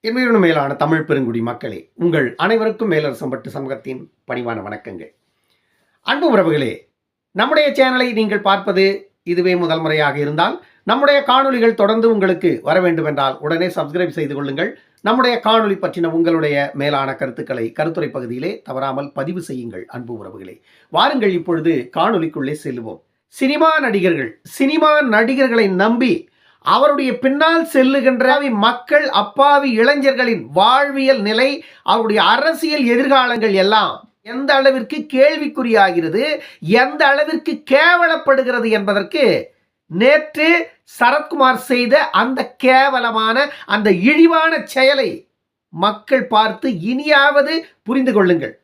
என் மேலான தமிழ் பெருங்குடி மக்களே, உங்கள் அனைவருக்கும் மேலரசம்பட்டு சமூகத்தின் பணிவான வணக்கங்கள். அன்பு உறவுகளே, நம்முடைய சேனலை நீங்கள் பார்ப்பது இதுவே முதல் முறையாக இருந்தால் நம்முடைய காணொளிகள் தொடர்ந்து உங்களுக்கு வர வேண்டும் என்றால் உடனே சப்ஸ்கிரைப் செய்து கொள்ளுங்கள். நம்முடைய காணொளி பற்றின உங்களுடைய மேலான கருத்துக்களை கருத்துரை பகுதியிலே தவறாமல் பதிவு செய்யுங்கள். அன்பு உறவுகளே, வாருங்கள் இப்பொழுது காணொளிக்குள்ளே செல்லுவோம். சினிமா நடிகர்களை நம்பி அவருடைய பின்னால் செல்லுகின்ற மக்கள், அப்பாவி இளைஞர்களின் வாழ்வியல் நிலை, அவருடைய அரசியல் எதிர்காலங்கள் எல்லாம் எந்த அளவிற்கு கேள்விக்குறியாகிறது, எந்த அளவிற்கு கேவலப்படுகிறது என்பதற்கு நேற்று சரத்குமார் செய்த அந்த கேவலமான, அந்த இழிவான செயலை மக்கள் பார்த்து இனியாவது புரிந்து கொள்ளுங்கள்.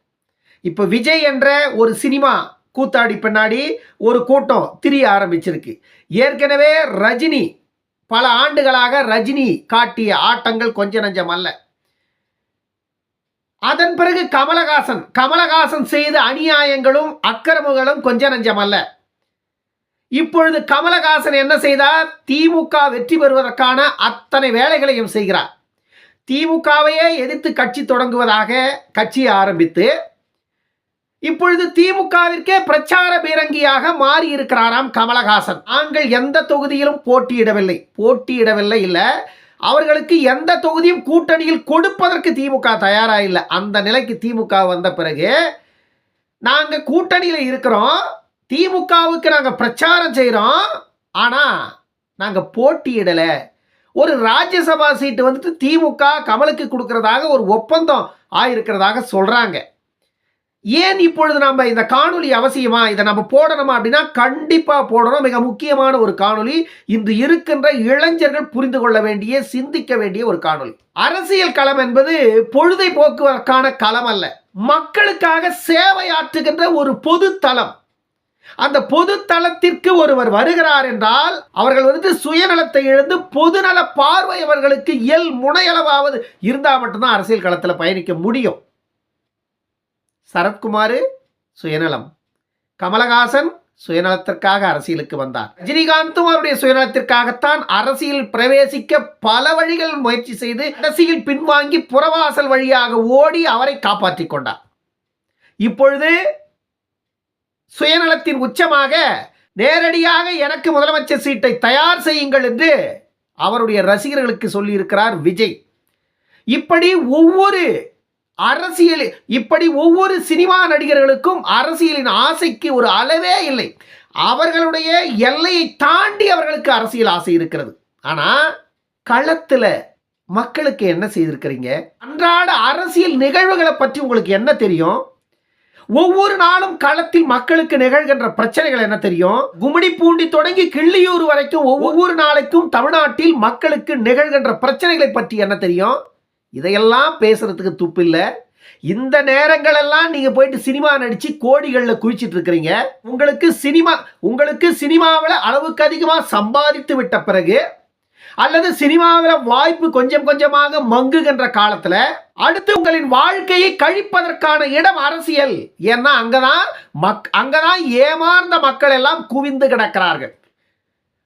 இப்ப விஜய் என்ற ஒரு சினிமா கூத்தாடி பின்னாடி ஒரு கூட்டம் திரிய ஆரம்பிச்சிருக்கு. ஏற்கனவே ரஜினி பல ஆண்டுகளாக ரஜினி காட்டிய ஆட்டங்கள் கொஞ்ச நஞ்சம் அல்ல. அதன் பிறகு கமலஹாசன் செய்த அநியாயங்களும் அக்கிரமங்களும் கொஞ்ச நஞ்சம் அல்ல. இப்பொழுது கமலஹாசன் என்ன செய்தார்? திமுக வெற்றி பெறுவதற்கான அத்தனை வேலைகளையும் செய்கிறார். திமுகவையே எதிர்த்து கட்சி தொடங்குவதாக கட்சியை ஆரம்பித்து இப்பொழுது திமுகவிற்கே பிரச்சார பீரங்கியாக மாறி இருக்கிறாராம் கமலஹாசன். நாங்கள் எந்த தொகுதியிலும் போட்டியிடவில்லை இல்ல, அவர்களுக்கு எந்த தொகுதியும் கூட்டணியில் கொடுப்பதற்கு திமுக தயாரா இல்லை. அந்த நிலைக்கு திமுக வந்த பிறகு நாங்கள் கூட்டணியில் இருக்கிறோம், திமுகவுக்கு நாங்கள் பிரச்சாரம் செய்கிறோம், ஆனால் நாங்கள் போட்டியிடலை. ஒரு ராஜ்யசபா சீட்டு வந்துட்டு திமுக கமலுக்கு கொடுக்கறதாக ஒரு ஒப்பந்தம் ஆயிருக்கிறதாக சொல்றாங்க. ஏன் இப்பொழுது நம்ம இந்த காணொலி அவசியமா, இதை நம்ம போடணுமா அப்படின்னா கண்டிப்பா போடணும். மிக முக்கியமான ஒரு காணொலி, இன்று இருக்கின்ற இளைஞர்கள் புரிந்து கொள்ள வேண்டிய, சிந்திக்க வேண்டிய ஒரு காணொலி. அரசியல் களம் என்பது பொழுதை போக்குவதற்கான களம் அல்ல, மக்களுக்காக சேவையாற்றுகின்ற ஒரு பொது தளம். அந்த பொது தளத்திற்கு ஒருவர் வருகிறார் என்றால் அவர்கள் சுயநலத்தை இழந்து பொதுநல பார்வை அவர்களுக்கு முனையளவாவது இருந்தால் மட்டும்தான் அரசியல் களத்தில் பயணிக்க முடியும். சரத்குமார் சுயநலம், கமலஹாசன் சுயநலத்திற்காக அரசியலுக்கு வந்தார். ரஜினிகாந்தும் அவருடைய சுயநலத்திற்காகத்தான் அரசியல் பிரவேசிக்க பல வழிகள் முயற்சி செய்து அரசியல் பின்வாங்கி புறவாசல் வழியாக ஓடி அவரை காப்பாற்றிக் கொண்டார். இப்பொழுது சுயநலத்தின் உச்சமாக நேரடியாக எனக்கு முதலமைச்சர் சீட்டை தயார் செய்யுங்கள் என்று அவருடைய ரசிகர்களுக்கு சொல்லி இருக்கிறார் விஜய். இப்படி ஒவ்வொரு சினிமா நடிகர்களுக்கும் அரசியலின் ஆசைக்கு ஒரு அளவே இல்லை. அவர்களுடைய எல்லையை தாண்டி அவர்களுக்கு அரசியல் ஆசை இருக்கிறது. ஆனா களத்துல மக்களுக்கு என்ன செய்திருக்கிறீங்க? அன்றாட அரசியல் நிகழ்வுகளை பற்றி உங்களுக்கு என்ன தெரியும்? ஒவ்வொரு நாளும் களத்தில் மக்களுக்கு நிகழ்கின்ற பிரச்சனைகள் என்ன தெரியும்? கும்மிடிப்பூண்டி தொடங்கி கிள்ளியூர் வரைக்கும் ஒவ்வொரு நாளைக்கும் தமிழ்நாட்டில் மக்களுக்கு நிகழ்கின்ற பிரச்சனைகளை பற்றி என்ன தெரியும்? இதையெல்லாம் பேசுறதுக்கு துப்பில்லை. இந்த நேரங்கள் எல்லாம் நீங்க போயிட்டு சினிமா நடிச்சு கோடிகளில் குவிச்சிட்டு இருக்கிறீங்க. உங்களுக்கு சினிமாவில் அளவுக்கு அதிகமாக சம்பாதித்து விட்ட பிறகு அல்லது சினிமாவில் வாய்ப்பு கொஞ்சம் கொஞ்சமாக மங்குகின்ற காலத்துல அடுத்து உங்களின் வாழ்க்கையை கழிப்பதற்கான இடம் அரசியல். ஏன்னா அங்கதான் ஏமாந்த மக்கள் எல்லாம் குவிந்து கிடக்கிறார்கள்.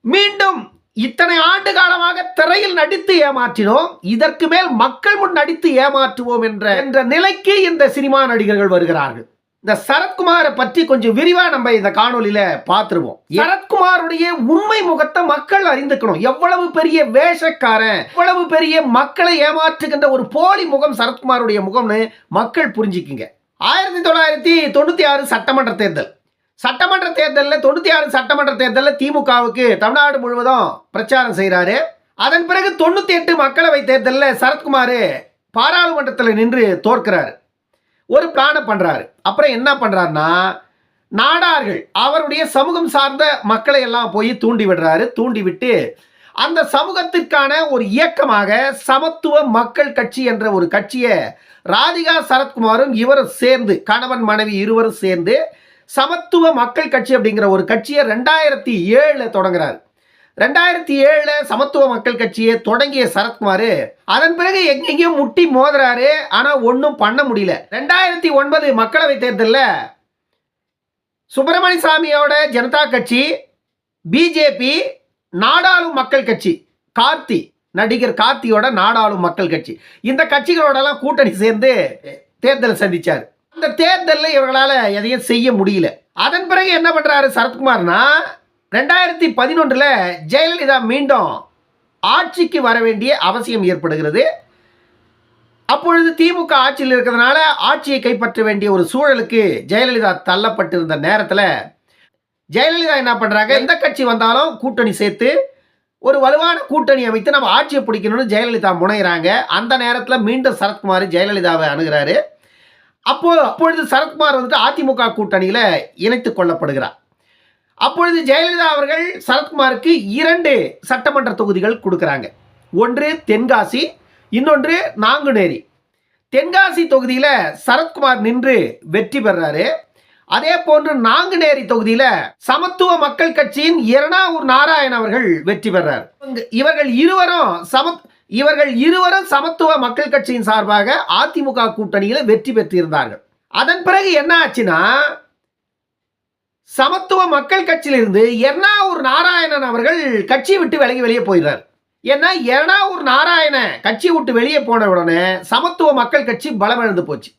மீண்டும் இத்தனை ஆண்டு காலமாக திரையில் நடித்து ஏமாற்றினோம், இதற்கு மேல் மக்கள் முன் நடித்து ஏமாற்றுவோம் என்ற நிலைக்கு இந்த சினிமா நடிகர்கள் வருகிறார்கள். இந்த சரத்குமாரை பற்றி கொஞ்சம் விரிவா நம்ம இந்த காணொலியில பார்த்துருவோம். சரத்குமாருடைய உண்மை முகத்தை மக்கள் அறிந்துக்கணும். எவ்வளவு பெரிய வேஷக்காரன், எவ்வளவு பெரிய மக்களை ஏமாற்றுகின்ற ஒரு போலி முகம் சரத்குமாருடைய முகம்னு மக்கள் புரிஞ்சுக்குங்க. 1996 சட்டமன்ற தேர்தலில் 96 சட்டமன்ற தேர்தலில் திமுகவுக்கு தமிழ்நாடு முழுவதும் பிரச்சாரம் செய்கிறாரு. அதன் பிறகு 98 மக்களவை தேர்தலில் சரத்குமார் பாராளுமன்றத்தில் நின்று தோற்கிறாரு. ஒரு பிளானை பண்றாரு. அப்புறம் என்ன பண்றாருன்னா, நாடார்கள் அவருடைய சமூகம் சார்ந்த மக்களை எல்லாம் போய் தூண்டி விட்டு அந்த சமூகத்திற்கான ஒரு இயக்கமாக சமத்துவ மக்கள் கட்சி என்ற ஒரு கட்சியை ராதிகா சரத்குமாரும் இவரும் சேர்ந்து, கணவன் மனைவி இருவரும் சேர்ந்து சமத்துவ மக்கள் கட்சி அப்படிங்கிற ஒரு கட்சியை 2007 தொடங்குறாரு. 2007 சமத்துவ மக்கள் கட்சியை தொடங்கிய சரத்குமார் அதன் பிறகு எங்கெங்கேயும் முட்டி மோதுறாரு. ஆனா ஒன்றும் பண்ண முடியல. 2009 மக்களவை தேர்தலில் சுப்பிரமணிய சாமியோட ஜனதா கட்சி, பிஜேபி, நாடாளும் மக்கள் கட்சி கார்த்தி நடிகர் கார்த்தியோட நாடாளும் மக்கள் கட்சி. இந்த கட்சிகளோடலாம் கூட்டணி சேர்ந்து தேர்தலை சந்திச்சார். அந்த தேர்தலில் இவர்களால் எதையும் செய்ய முடியல. அதன் பிறகு என்ன பண்றாரு சரத்குமார்னா, 2011 ஜெயலலிதா மீண்டும் ஆட்சிக்கு வர வேண்டிய அவசியம் ஏற்படுகிறது. அப்பொழுது திமுக ஆட்சியில் இருக்கிறதுனால ஆட்சியை கைப்பற்ற வேண்டிய ஒரு சூழலுக்கு ஜெயலலிதா தள்ளப்பட்டிருந்த நேரத்தில் ஜெயலலிதா என்ன பண்றாங்க, எந்த கட்சி வந்தாலும் கூட்டணி சேர்த்து ஒரு வலுவான கூட்டணி அமைத்து நம்ம ஆட்சியை பிடிக்கணும்னு ஜெயலலிதா முனைகிறாங்க. அந்த நேரத்தில் மீண்டும் சரத்குமார் ஜெயலலிதாவை அணுகிறாரு. அப்பொழுது சரத்குமார் வந்துட்டு அதிமுக கூட்டணியில் இணைத்துக் கொள்ளப்படுகிறார். அப்பொழுது ஜெயலலிதா அவர்கள் சரத்குமாருக்கு 2 சட்டமன்ற தொகுதிகள் கொடுக்குறாங்க. ஒன்று தென்காசி, இன்னொன்று நாங்குநேரி. தென்காசி தொகுதியில் சரத்குமார் நின்று வெற்றி பெறாரு. அதே போன்று நாங்குநேரி தொகுதியில் சமத்துவ மக்கள் கட்சியின் எர்ணாவூர் நாராயணன் அவர்கள் வெற்றி பெறார். இவர்கள் இருவரும் சமத்துவ மக்கள் கட்சியின் சார்பாக அதிமுக கூட்டணியில் வெற்றி பெற்றிருந்தார்கள். அதன் பிறகு என்ன ஆச்சுன்னா, சமத்துவ மக்கள் கட்சியிலிருந்து எர்ணாவூர் நாராயணன் அவர்கள் கட்சியை விட்டு வெளியே போயிடுறார். ஏன்னா எர்ணாவூர் நாராயணன் கட்சி விட்டு வெளியே போன உடனே சமத்துவ மக்கள் கட்சி பலமிழந்து போச்சு.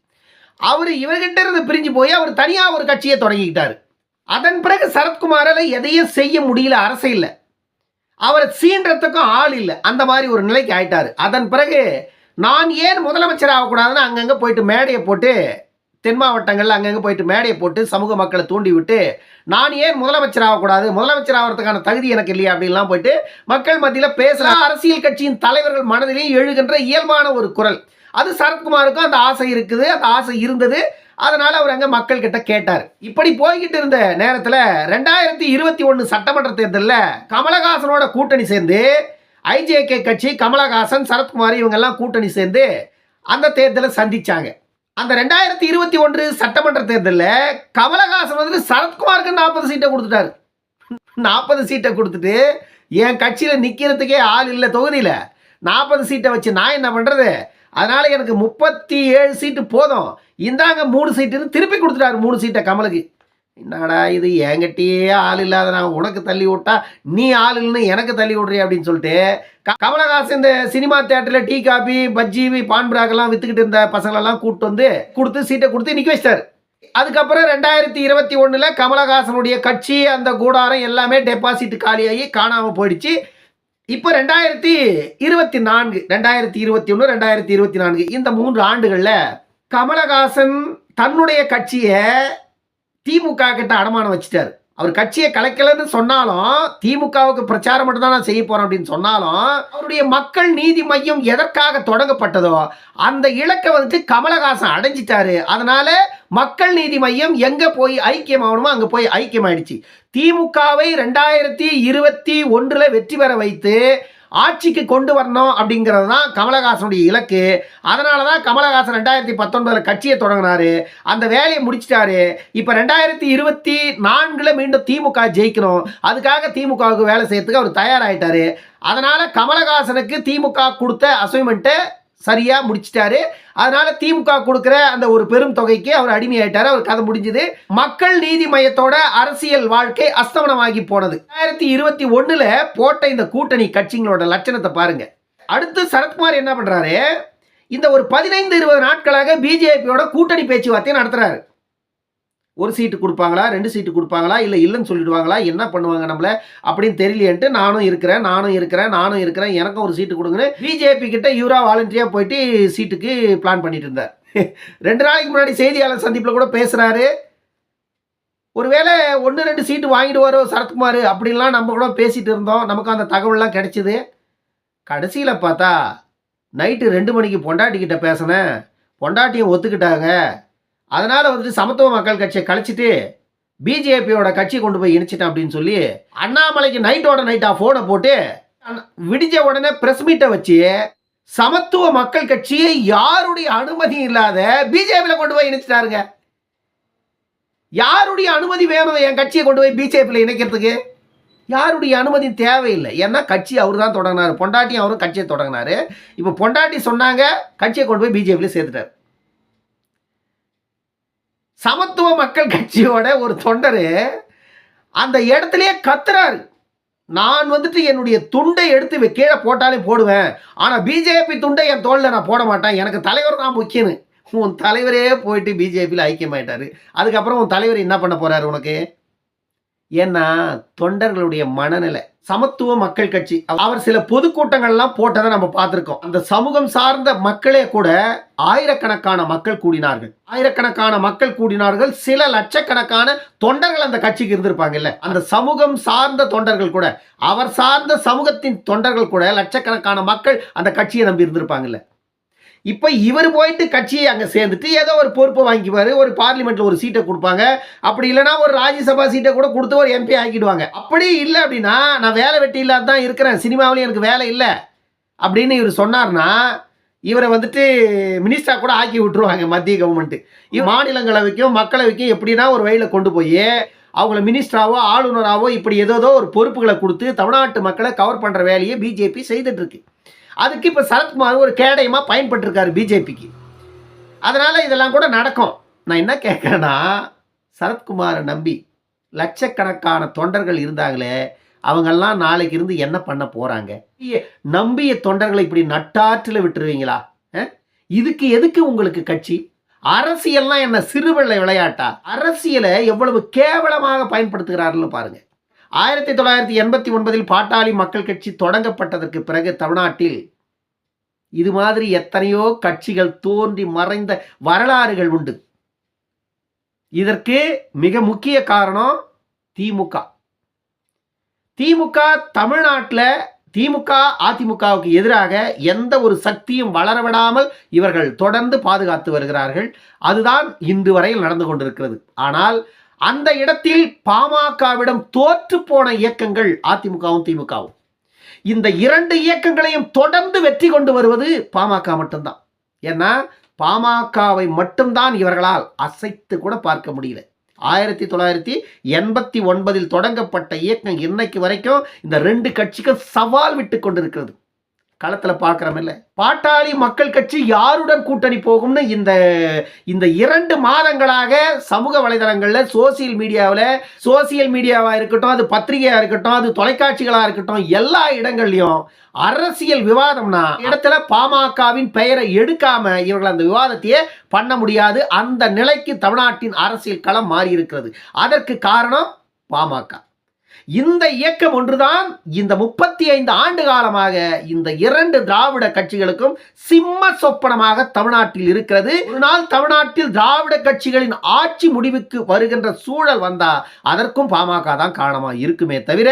அவர் இவர்கிட்ட இருந்து பிரிஞ்சு போய் அவர் தனியாக ஒரு கட்சியை தொடங்கிக்கிட்டார். அதன் பிறகு சரத்குமாரால் எதையும் செய்ய முடியல, அரசியல்ல அவரை சீன்றதுக்கும் ஆள் இல்லை, அந்த மாதிரி ஒரு நிலைக்கு ஆயிட்டாரு. அதன் பிறகு நான் ஏன் முதலமைச்சர் ஆகக்கூடாதுன்னு அங்கங்கே போயிட்டு மேடையை போட்டு, தென் மாவட்டங்களில் அங்கங்கே போயிட்டு மேடையை போட்டு சமூக மக்களை தூண்டி விட்டு, நான் ஏன் முதலமைச்சர் ஆகக்கூடாது, முதலமைச்சர் ஆகிறதுக்கான தகுதி எனக்கு இல்லையா அப்படின்லாம் போயிட்டு மக்கள் மத்தியில் பேசலாம். அரசியல் கட்சியின் தலைவர்கள் மனதிலேயும் எழுகின்ற இயல்பான ஒரு குரல். அது சரத்குமாருக்கும் அந்த ஆசை இருக்குது, அந்த ஆசை இருந்தது. அதனால அவர் அங்கே மக்கள் கிட்ட கேட்டார். இப்படி போய்கிட்டு இருந்த நேரத்தில் 2021 சட்டமன்ற தேர்தலில் கமலஹாசனோட கூட்டணி சேர்ந்து ஐஜேகே கட்சி, கமலஹாசன், சரத்குமார் இவங்கெல்லாம் கூட்டணி சேர்ந்து அந்த தேர்தலை சந்திச்சாங்க. அந்த 2021 சட்டமன்ற தேர்தலில் கமலஹாசன் வந்து சரத்குமாருக்கு 40 சீட்டை கொடுத்துட்டாரு. 40 சீட்டை கொடுத்துட்டு என் கட்சியில் நிற்கிறதுக்கே ஆள் இல்லை, தொகுதியில் 40 சீட்டை வச்சு நான் என்ன பண்ணுறது, அதனால் எனக்கு 37 சீட்டு போதும், இந்தாங்க 3 சீட்டுன்னு திருப்பி கொடுத்துட்டாரு. 3 சீட்டை கமலுக்கு. என்னடா இது, என்கிட்டயே ஆள் இல்லாத நான் உனக்கு தள்ளி விட்டா நீ ஆள் இல்லைன்னு எனக்கு தள்ளி விட்றீ அப்படின்னு சொல்லிட்டு கமலஹாசன் இந்த சினிமா தேட்டரில் டீ காபி பஜ்ஜி பான்பராகெல்லாம் விற்றுக்கிட்டு இருந்த பசங்களெல்லாம் கூப்பிட்டு வந்து கொடுத்து சீட்டை கொடுத்து நிற்க வச்சிட்டார். அதுக்கப்புறம் 2021 கமலஹாசனுடைய கட்சி, அந்த கூடாரம் எல்லாமே டெபாசிட் காலியாகி காணாமல் போயிடுச்சு. இப்போ 2024, 2021, 2024 இந்த 3 ஆண்டுகளில் கமலஹாசன் தன்னுடைய கட்சியை திமுக கிட்ட அடமானம் வச்சுட்டார். அவர் கட்சியை கலைக்கலன்னு சொன்னாலும், திமுகவுக்கு பிரச்சாரம் மட்டும் தான் நான் செய்ய போறேன் அப்படின்னு சொன்னாலும், அவருடைய மக்கள் நீதி மையம் எதற்காக தொடங்கப்பட்டதோ அந்த இலக்கை வந்துட்டு கமலஹாசன் அடைஞ்சிட்டாரு. அதனால மக்கள் நீதி மையம் எங்க போய் ஐக்கியம் ஆகணுமோ அங்க போய் ஐக்கியம் ஆயிடுச்சு. திமுகவை 2021 வெற்றி பெற வைத்து ஆட்சிக்கு கொண்டு வரணும் அப்படிங்கிறது தான் கமலஹாசனுடைய இலக்கு. அதனால தான் கமலஹாசன் 2019 கட்சியை தொடங்கினாரு, அந்த வேலையை முடிச்சிட்டாரு. இப்போ 2024 மீண்டும் திமுக ஜெயிக்கணும், அதுக்காக திமுகவுக்கு வேலை செய்யறதுக்கு அவர் தயாராகிட்டாரு. அதனால கமலஹாசனுக்கு திமுக கொடுத்த அசைன்மெண்ட்டை சரியா முடிச்சிட்டாரு. அதனால திமுக கொடுக்கிற அந்த ஒரு பெரும் தொகைக்கு அவர் அடிமையாயிட்டாரு. அவர் கதை முடிஞ்சது. மக்கள் நீதி மையத்தோட அரசியல் வாழ்க்கை அஸ்தமனமாகி போனது. 2021 போட்ட இந்த கூட்டணி கட்சிகளோட லட்சணத்தை பாருங்க. அடுத்து சரத்குமார் என்ன பண்றாரு, இந்த ஒரு 15-20 நாட்களாக பிஜேபியோட கூட்டணி பேச்சுவார்த்தை நடத்துறாரு. ஒரு சீட்டு கொடுப்பாங்களா, 2 சீட்டு கொடுப்பாங்களா, இல்லை இல்லைன்னு சொல்லிடுவாங்களா, என்ன பண்ணுவாங்க நம்மள அப்படின்னு தெரியலையேன்ட்டு நானும் இருக்கிறேன் எனக்கும் ஒரு சீட்டு கொடுங்கன்னு பிஜேபி கிட்ட இவரா வாலண்டியா போயிட்டு சீட்டுக்கு பிளான் பண்ணிட்டு இருந்தார். 2 நாளைக்கு முன்னாடி செய்தியாளர் சந்திப்பில் கூட பேசுறாரு. ஒருவேளை 1-2 சீட்டு வாங்கிடுவாரோ சரத்குமார் அப்படின்லாம் நம்ம கூட பேசிட்டு இருந்தோம். நமக்கு அந்த தகவல்லாம் கிடைச்சிது. கடைசியில் பார்த்தா நைட்டு 2 மணிக்கு பொண்டாட்டி கிட்ட பேசினேன், பொண்டாட்டியும் ஒத்துக்கிட்டாங்க. அதனால வந்துட்டு சமத்துவ மக்கள் கட்சியை கழிச்சிட்டு பிஜேபியோட கட்சி கொண்டு போய் இணைச்சிட்டேன் அப்படின்னு சொல்லி அண்ணாமலைக்கு நைட்டோட நைட்டா போனை போட்டு விடிஞ்ச உடனே பிரஸ் மீட்டை வச்சு சமத்துவ மக்கள் கட்சியை யாருடைய அனுமதி இல்லாத பிஜேபியில் கொண்டு போய் இணைச்சிட்டாருங்க. யாருடைய அனுமதி வேணும் என் கட்சியை கொண்டு போய் பிஜேபியில் இணைக்கிறதுக்கு? யாருடைய அனுமதி தேவையில்லை. ஏன்னா கட்சி அவர் தான் தொடங்கினார், பொண்டாட்டியும் அவரும் கட்சியை தொடங்கினாரு. இப்போ பொண்டாட்டி சொன்னாங்க, கட்சியை கொண்டு போய் பிஜேபியில் சேர்த்துட்டார். சமத்துவ மக்கள் கட்சியோட ஒரு தொண்டர் அந்த இடத்துலயே கத்துறாரு, நான் வந்துட்டு என்னுடைய துண்டை எடுத்து கீழே போட்டாலே போடுவேன், ஆனா பிஜேபி துண்டை என் தோல்ல நான் போட மாட்டேன், எனக்கு தலைவர் தான் முக்கியம்னு. உன் தலைவரே போயிட்டு பிஜேபியில் ஐக்கியமாயிட்டாரு. அதுக்கப்புறம் உன் தலைவர் என்ன பண்ண போறாரு உனக்கு? ஏன்னா தொண்டர்களுடைய மனநிலை. சமத்துவ மக்கள் கட்சி அவர் சில பொதுக்கூட்டங்கள்லாம் போட்டதை நம்ம பார்த்திருக்கோம். அந்த சமூகம் சார்ந்த மக்களே கூட ஆயிரக்கணக்கான மக்கள் கூடினார்கள். சில லட்சக்கணக்கான தொண்டர்கள் அந்த கட்சிக்கு இருந்திருப்பாங்கல்ல. அந்த சமூகம் சார்ந்த தொண்டர்கள் கூட, அவர் சார்ந்த சமூகத்தின் தொண்டர்கள் கூட லட்சக்கணக்கான மக்கள் அந்த கட்சியை நம்பி இருந்திருப்பாங்கல்ல. இப்போ இவர் போயிட்டு கட்சியை அங்கே சேர்ந்துட்டு ஏதோ ஒரு பொறுப்பை வாங்கிக்குவார், ஒரு பார்லிமெண்ட்டில் ஒரு சீட்டை கொடுப்பாங்க, அப்படி இல்லைனா ஒரு ராஜ்யசபா சீட்டை கூட கொடுத்து ஒரு எம்பி ஆக்கிடுவாங்க. அப்படி இல்லை அப்படின்னா, நான் வேலை வெட்டி இல்லாத தான் இருக்கிறேன், சினிமாவிலையும் எனக்கு வேலை இல்லை அப்படின்னு இவர் சொன்னார்னா, இவரை வந்துட்டு மினிஸ்டராக கூட ஆக்கி விட்டுருவாங்க மத்திய கவர்மெண்ட்டு. மாநிலங்களவைக்கும் மக்களவைக்கும் எப்படின்னா ஒரு வழியில் கொண்டு போய் அவங்கள மினிஸ்டராவோ ஆளுநராவோ இப்படி ஏதோ ஒரு பொறுப்புகளை கொடுத்து தமிழ்நாட்டு மக்களை கவர் பண்ணுற வேலையை பிஜேபி செய்துட்டு இருக்கு. அதுக்கு இப்போ சரத்குமார் ஒரு கேடயமாக பயன்பட்டுருக்காரு பிஜேபிக்கு. அதனால் இதெல்லாம் கூட நடக்கும். நான் என்ன கேட்குறேன்னா, சரத்குமாரை நம்பி லட்சக்கணக்கான தொண்டர்கள் இருந்தாங்களே, அவங்கெல்லாம் நாளைக்கு இருந்து என்ன பண்ண போகிறாங்க? நம்பிய தொண்டர்களை இப்படி நட்டாற்றில் விட்டுருவீங்களா? இதுக்கு எதுக்கு உங்களுக்கு கட்சி? அரசியல்லாம் என்ன சிறுபிள்ளை விளையாட்டா? அரசியலை எவ்வளவு கேவலமாக பயன்படுத்துகிறார்கள் பாருங்க. 1989 பாட்டாளி மக்கள் கட்சி தொடங்கப்பட்டதற்கு பிறகு தமிழ்நாட்டில் இது மாதிரி எத்தனையோ கட்சிகள் தோன்றி மறைந்த வரலாறுகள் உண்டு. இதற்கு மிக முக்கிய காரணம் திமுக. தமிழ்நாட்டில் திமுக அதிமுகவுக்கு எதிராக எந்த ஒரு சக்தியும் வளரவிடாமல் இவர்கள் தொடர்ந்து பாதுகாத்து வருகிறார்கள். அதுதான் இன்று வரையில் நடந்து கொண்டிருக்கிறது. ஆனால் அந்த இடத்தில் பாமகவிடம் தோற்று போன இயக்கங்கள் அதிமுகவும் திமுகவும். இந்த இரண்டு இயக்கங்களையும் தொடர்ந்து வெற்றி கொண்டு வருவது பாமக மட்டும்தான். ஏன்னா பாமகவை மட்டும்தான் இவர்களால் அசைத்து கூட பார்க்க முடியல. 1989 தொடங்கப்பட்ட இயக்கம் இன்னைக்கு வரைக்கும் இந்த ரெண்டு கட்சிக்கும் சவால் விட்டு கொண்டிருக்கிறது. களத்தில் பார்க்குறோமில்ல. பாட்டாளி மக்கள் கட்சி யாருடன் கூட்டணி போகும்னு இந்த 2 மாதங்களாக சமூக வலைதளங்களில் சோசியல் மீடியாவாக இருக்கட்டும், அது பத்திரிகையாக இருக்கட்டும், அது தொலைக்காட்சிகளாக இருக்கட்டும், எல்லா இடங்கள்லையும் அரசியல் விவாதம்னா இடத்துல பாமகவின் பெயரை எடுக்காம இவர்கள் அந்த விவாதத்தையே பண்ண முடியாது. அந்த நிலைக்கு தமிழ்நாட்டின் அரசியல் களம் மாறி இருக்கிறது. அதற்கு காரணம் பாமக. இந்த இயக்கம் ஒன்றுதான் இந்த 35 ஆண்டு காலமாக இந்த 2 திராவிட கட்சிகளுக்கும் சிம்ம சொப்பனமாக தமிழ்நாட்டில் இருக்கிறது. ஒரு நாள் தமிழ்நாட்டில் திராவிட கட்சிகளின் ஆட்சி முடிவுக்கு வருகின்ற சூழல் வந்தா அதற்கும் பாமக தான் காரணமாக இருக்குமே தவிர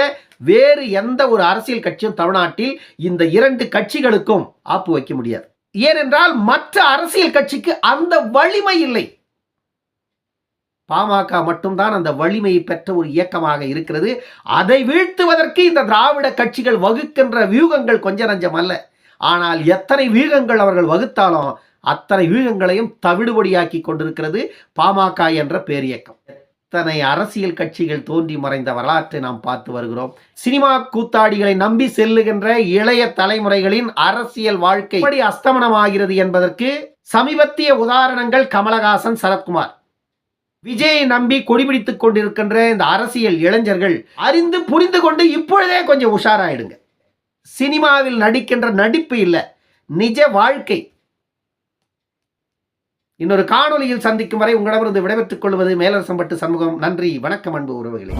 வேறு எந்த ஒரு அரசியல் கட்சியும் தமிழ்நாட்டில் இந்த 2 கட்சிகளுக்கும் ஆப்பு வைக்க முடியாது. ஏனென்றால் மற்ற அரசியல் கட்சிக்கு அந்த வலிமை இல்லை. பாமக மட்டும்தான் அந்த வலிமையை பெற்ற ஒரு இயக்கமாக இருக்கிறது. அதை வீழ்த்துவதற்கு இந்த திராவிட கட்சிகள் வகுக்கின்ற வியூகங்கள் கொஞ்ச நஞ்சம் அல்ல. ஆனால் எத்தனை வியூகங்கள் அவர்கள் வகுத்தாலும் அத்தனை வியூகங்களையும் தவிடுபடியாக்கி கொண்டிருக்கிறது பாமக என்ற பேரியக்கம். எத்தனை அரசியல் கட்சிகள் தோன்றி மறைந்த வரலாற்றை நாம் பார்த்து வருகிறோம். சினிமா கூத்தாடிகளை நம்பி செல்லுகின்ற இளைய தலைமுறைகளின் அரசியல் வாழ்க்கை எப்படி அஸ்தமனமாகிறது என்பதற்கு சமீபத்திய உதாரணங்கள் கமலஹாசன், சரத்குமார். விஜயை நம்பி கொடிபிடித்துக் கொண்டிருக்கின்ற இந்த அரசியல் இளைஞர்கள் அறிந்து புரிந்து கொண்டு இப்பொழுதே கொஞ்சம் உஷாராயிடுங்க. சினிமாவில் நடிக்கின்ற நடிப்பு இல்லை, நிஜ வாழ்க்கை. இன்னொரு காணொலியில் சந்திக்கும் வரை உங்களிடமிருந்து விடைபெற்றுக் கொள்வது மேலரசம்பட்டு சண்முகம். நன்றி, வணக்கம் அன்பு உறவுகளே.